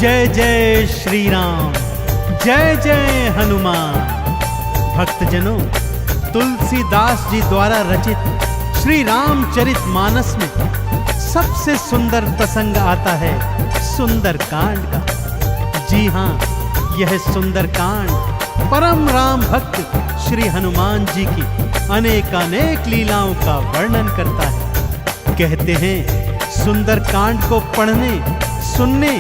जय जय श्री राम, जय जय हनुमान। भक्तजनों, तुलसीदास जी द्वारा रचित श्री रामचरित मानस में सबसे सुंदर प्रसंग आता है सुंदरकांड का। जी हाँ, यह सुंदरकांड परम राम भक्त श्री हनुमान जी की अनेकानेक लीलाओं का वर्णन करता है। कहते हैं सुंदरकांड को पढ़ने, सुनने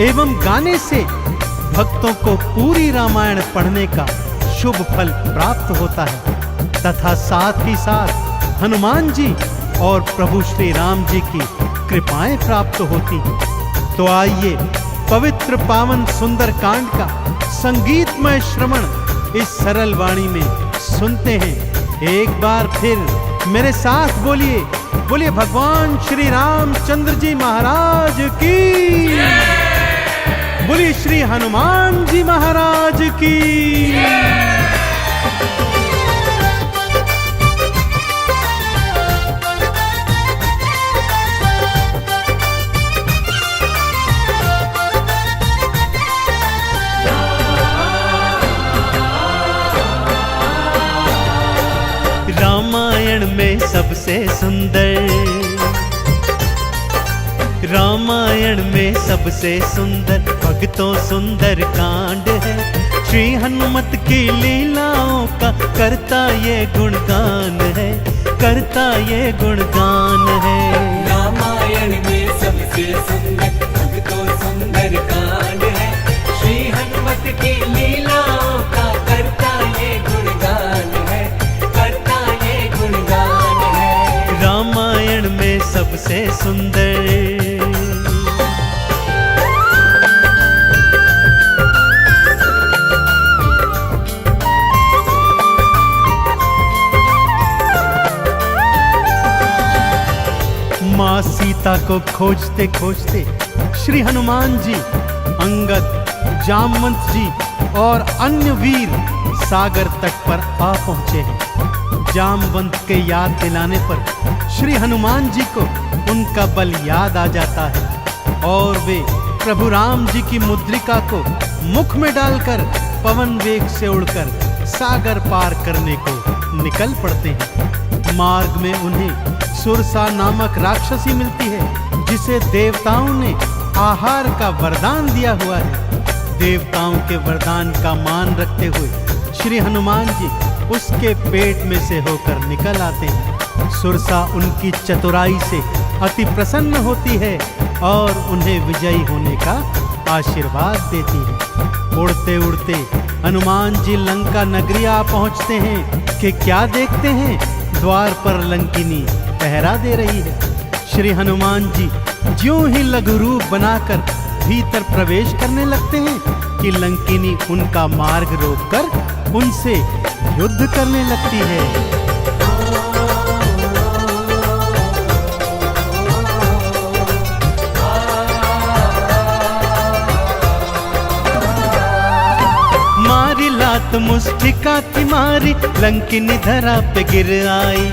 एवं गाने से भक्तों को पूरी रामायण पढ़ने का शुभ फल प्राप्त होता है तथा साथ ही साथ हनुमान जी और प्रभु श्री राम जी की कृपाएं प्राप्त होती हैं। तो आइए पवित्र पावन सुंदरकांड का संगीतमय श्रवण इस सरल वाणी में सुनते हैं। एक बार फिर मेरे साथ बोलिए, बोलिए भगवान श्री रामचंद्र जी महाराज की, बोलिए श्री हनुमान जी महाराज की। रामायण में सबसे सुंदर, रामायण में सबसे सुंदर भक्तों सुंदर कांड है। श्री हनुमत की लीलाओं का करता ये गुणगान है, करता ये गुणगान है। रामायण में सबसे सुंदर भक्तों सुंदर कांड है। श्री हनुमत की लीलाओं का करता ये गुणगान है, करता ये गुणगान है। रामायण में सबसे सुंदर। माँ सीता को खोजते खोजते श्री हनुमान जी, अंगद, जामवंत जी और अन्य वीर सागर तट पर आ पहुंचे हैं। जामवंत के याद दिलाने पर श्री हनुमान जी को उनका बल याद आ जाता है और वे प्रभु राम जी की मुद्रिका को मुख में डालकर पवन वेग से उड़कर सागर पार करने को निकल पड़ते हैं। मार्ग में उन्हें सुरसा नामक राक्षसी मिलती है जिसे देवताओं ने आहार का वरदान दिया हुआ है। देवताओं के वरदान का मान रखते हुए श्री हनुमान जी उसके पेट में से होकर निकल आते हैं। सुरसा उनकी चतुराई से अति प्रसन्न होती है और उन्हें विजयी होने का आशीर्वाद देती है। उड़ते उड़ते हनुमान जी लंका नगरी आ पहुंचते हैं कि क्या देखते हैं, द्वार पर लंकिनी पहरा दे रही है। श्री हनुमान जी ज्यों ही लघु रूप बनाकर भीतर प्रवेश करने लगते हैं कि लंकिनी उनका मार्ग रोककर उनसे युद्ध करने लगती है। मारी लात मुष्टिका की मारी, लंकिनी धरा पे गिर आई।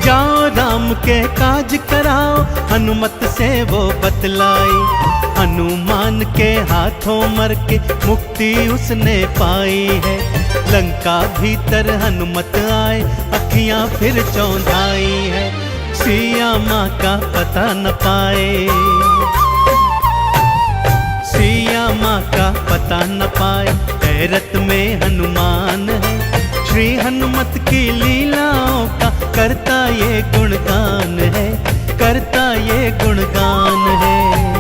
जाओ राम के काज कराओ, हनुमत से वो बतलाई। हनुमान के हाथों मर के मुक्ति उसने पाई है। लंका भीतर हनुमत आए, अखियां फिर चौंधाई है। सिया माँ का पता न पाए, सिया माँ का पता न पाए। हैरत में हनुमान है, श्री हनुमत की लीलाओं का करता ये गुणगान है, करता ये गुणगान है।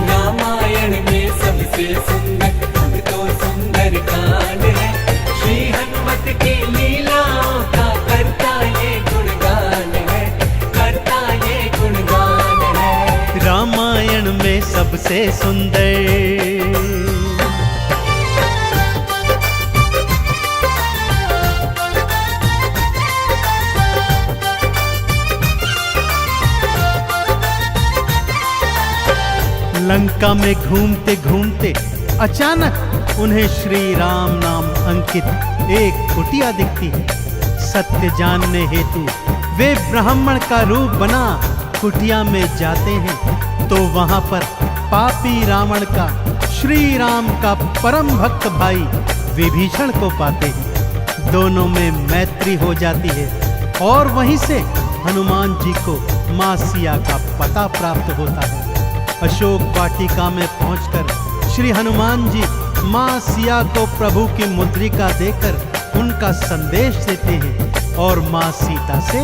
रामायण में सबसे सुंदर भक्तों सुंदर कांड है। श्री हनुमत की लीलाओं का करता ये गुणगान है, करता ये गुणगान है। रामायण में सबसे सुंदर। लंका में घूमते घूमते अचानक उन्हें श्री राम नाम अंकित एक कुटिया दिखती है। सत्य जानने हेतु वे ब्राह्मण का रूप बना कुटिया में जाते हैं तो वहां पर पापी रावण का श्री राम का परम भक्त भाई विभीषण को पाते हैं। दोनों में मैत्री हो जाती है और वहीं से हनुमान जी को मां सिया का पता प्राप्त होता है। अशोक वाटिका में पहुंचकर श्री हनुमान जी मां सिया को प्रभु की मुद्रिका देकर उनका संदेश देते हैं और मां सीता से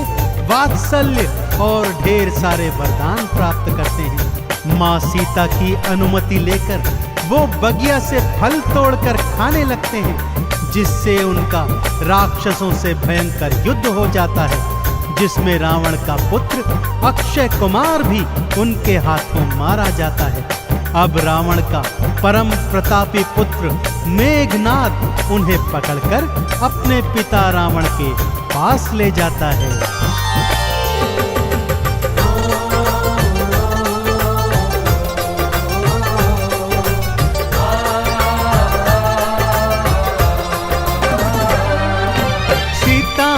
वात्सल्य और ढेर सारे वरदान प्राप्त करते हैं। मां सीता की अनुमति लेकर वो बगिया से फल तोड़कर खाने लगते हैं, जिससे उनका राक्षसों से भयंकर युद्ध हो जाता है, जिसमें रावण का पुत्र अक्षय कुमार भी उनके हाथों मारा जाता है। अब रावण का परम प्रतापी पुत्र मेघनाद उन्हें पकड़कर अपने पिता रावण के पास ले जाता है।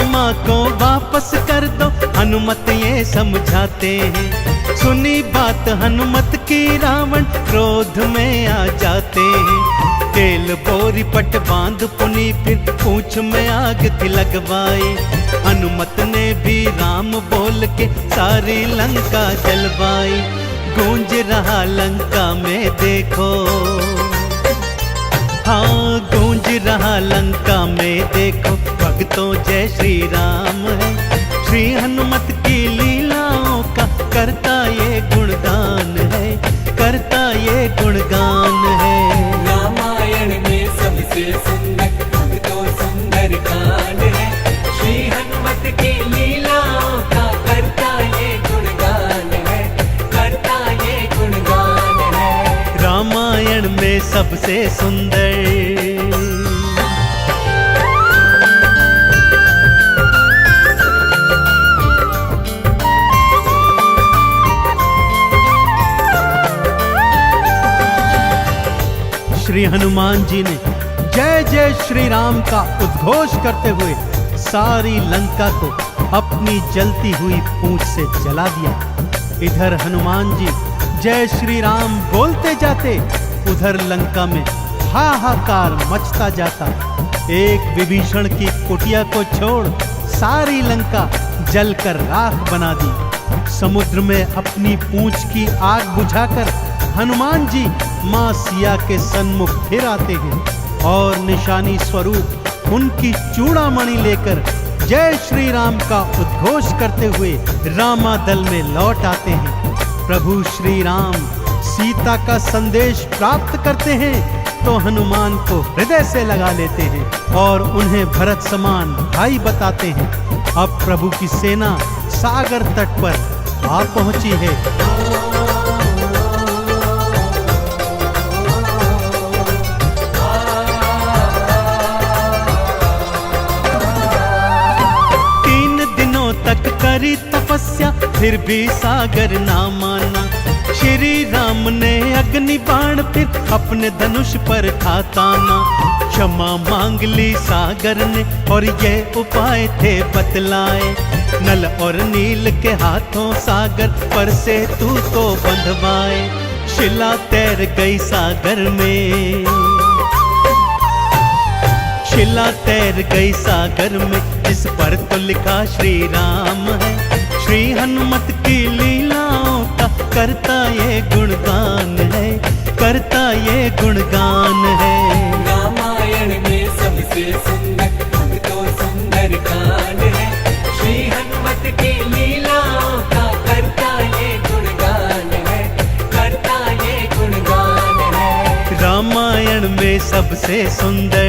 माँ को वापस कर दो, हनुमत ये समझाते हैं। सुनी बात हनुमत की रावण क्रोध में आ जाते हैं। तेल बोरी पट बांध पुनी फिर पूंछ में आग थी लगवाई। हनुमत ने भी राम बोल के सारी लंका जलवाई। गूंज रहा लंका में देखो, हाँ गूंज रहा लंका में देखो, भक्तों जय श्री राम है। श्री हनुमत की लीलाओं का करता ये गुणगान है, करता ये गुणगान है। रामायण में सबसे सुंदर तो सुंदर कांड है। श्री हनुमत की लीलाओं का करता ये गुणगान है, करता ये गुणगान है। रामायण में सबसे सुंदर श्री हनुमान जी ने जय जय श्री राम का उद्घोष करते हुए सारी लंका को अपनी जलती हुई पूंछ से जला दिया। इधर हनुमान जी जय श्री राम बोलते जाते, उधर लंका में हाहाकार मचता जाता। एक विभीषण की कुटिया को छोड़ सारी लंका जलकर राख बना दी। समुद्र में अपनी पूंछ की आग बुझाकर हनुमान जी मां सिया के सन्मुख फिर आते हैं और निशानी स्वरूप उनकी चूड़ामणि लेकर जय श्री राम का उद्घोष करते हुए रामादल में लौट आते हैं। प्रभु श्री राम सीता का संदेश प्राप्त करते हैं तो हनुमान को हृदय से लगा लेते हैं और उन्हें भरत समान भाई बताते हैं। अब प्रभु की सेना सागर तट पर आ पहुंची है। करी तपस्या फिर भी सागर ना माना। श्री राम ने अग्नि बाण फिर अपने धनुष पर था ताना। क्षमा मांग ली सागर ने और ये उपाय थे बतलाए। नल और नील के हाथों सागर पर से तू तो बंधवाए। शिला तैर गई सागर में, शिला तैर गई सागर में, जिस पर तो लिखा श्री राम है। श्री हनुमत की लीलाओं का करता ये गुणगान है, करता ये गुणगान है। रामायण में सबसे सुंदर तो सुंदर कांड है। श्री हनुमत की लीलाओं का करता ये गुणगान है, करता ये गुणगान है। रामायण में सबसे सुंदर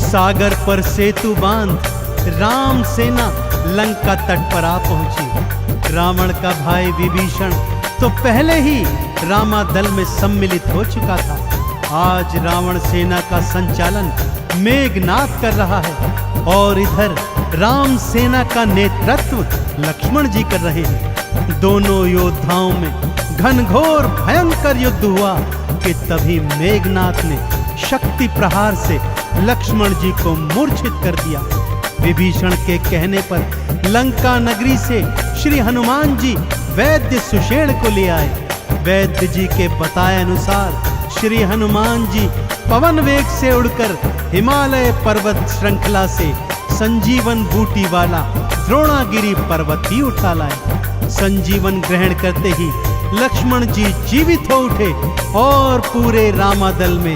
सागर पर सेतु बांध राम सेना लंका तट पर आ पहुंची। रावण का भाई विभीषण तो पहले ही रामादल में सम्मिलित हो चुका था। आज रावण सेना का संचालन मेघनाद कर रहा है और इधर राम सेना का नेतृत्व लक्ष्मण जी कर रहे हैं। दोनों योद्धाओं में घनघोर भयंकर युद्ध हुआ कि तभी मेघनाद ने शक्ति प्रहार से लक्ष्मण जी को मूर्छित कर दिया। विभीषण के कहने पर लंका नगरी से श्री हनुमान जी वैद्य सुषेण को ले आए। वैद्य जी के बताए अनुसार श्री हनुमान जी पवन वेग से उड़कर हिमालय पर्वत श्रृंखला से संजीवन बूटी वाला द्रोणागिरी पर्वत ही उठा लाए। संजीवन ग्रहण करते ही लक्ष्मण जी जीवित हो उठे और पूरे रामादल में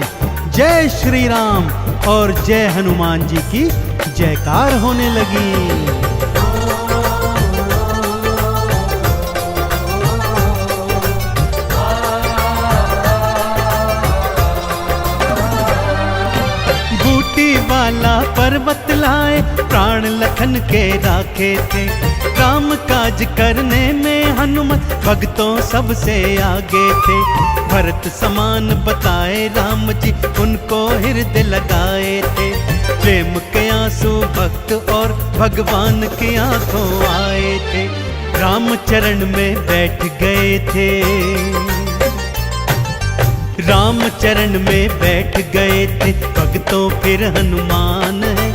जय श्री राम और जय हनुमान जी की जयकार होने लगी। वाला पर्वत लाए प्राण लखन के राखे थे। काम काज करने में हनुमत भक्तों सबसे आगे थे। भरत समान बताए राम जी उनको हृदय लगाए थे। प्रेम के आंसू भक्त और भगवान की आंखों आए थे। राम चरण में बैठ गए थे। राम चरण में बैठ गए थे भक्तों फिर हनुमान है।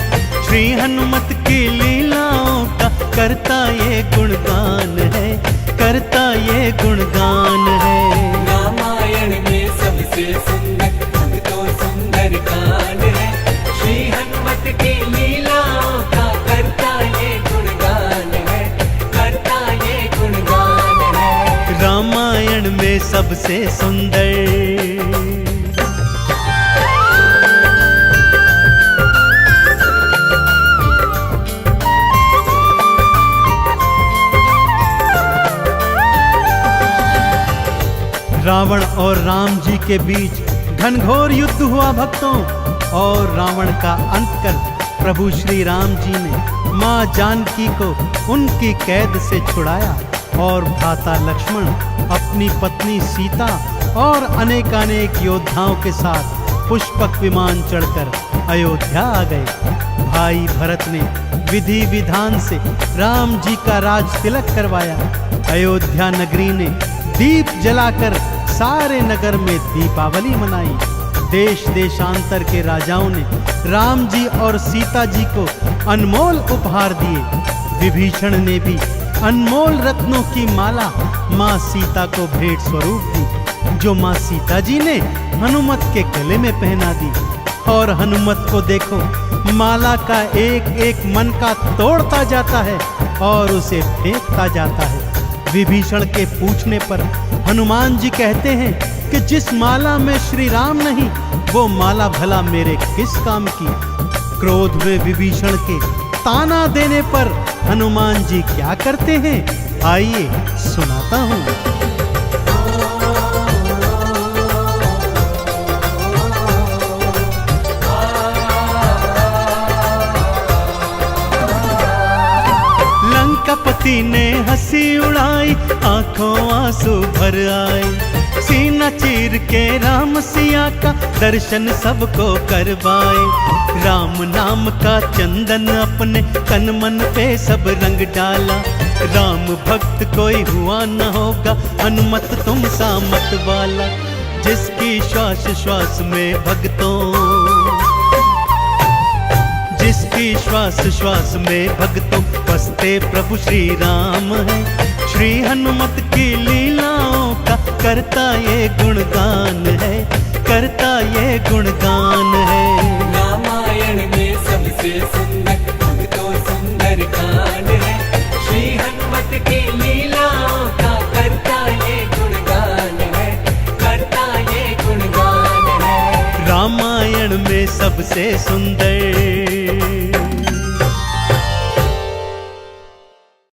श्री हनुमत की लीलाओं का करता ये गुणगान है, करता ये गुणगान है। रामायण में सबसे सुंदर भक्तों सुंदर कांड है। श्री हनुमत की लीलाओं का करता ये गुणगान है, करता ये गुणगान है। रामायण में सबसे सुंदर रावण और राम जी के बीच घनघोर युद्ध हुआ भक्तों। और रावण का अंत कर प्रभु श्री राम जी ने माँ जानकी को उनकी कैद से छुड़ाया और भ्राता लक्ष्मण अपनी पत्नी सीता और अनेकानेक योद्धाओं के साथ पुष्पक विमान चढ़कर अयोध्या आ गए। भाई भरत ने विधि विधान से राम जी का राज तिलक करवाया। अयोध्या नगरी ने दीप जलाकर सारे नगर में दीपावली मनाई। देश देशांतर के राजाओं ने राम जी और सीता जी को अनमोल उपहार दिए। विभीषण ने भी अनमोल रत्नों की माला माँ सीता को भेंट स्वरूप दी, जो माँ सीता जी ने हनुमत के गले में पहना दी। और हनुमत को देखो, माला का एक एक मन का तोड़ता जाता है और उसे फेंकता जाता है। विभीषण के पूछने पर हनुमान जी कहते हैं कि जिस माला में श्री राम नहीं, वो माला भला मेरे किस काम की। क्रोध में विभीषण के ताना देने पर हनुमान जी क्या करते हैं, आइए सुनाता हूँ। लंकापति ने हंसी उड़ाई, आंखों आंसू भर आए। सीना चीर के राम सिया का दर्शन सबको करवाए। राम नाम का चंदन अपने तन मन पे सब रंग डाला। राम भक्त कोई हुआ न होगा, हनुमत तुम सा मत वाला। जिसकी श्वास श्वास में भक्तों, जिसकी श्वास श्वास में भक्तों बसते प्रभु श्री राम है। श्री हनुमत की लीलाओं का करता ये गुणगान है, करता ये गुणगान है। रामायण में सबसे सुंदर भक्तों सुंदर कांड है। श्री हनुमत की लीलाओं का करता ये गुणगान है, करता ये गुणगान है। रामायण में सबसे सुंदर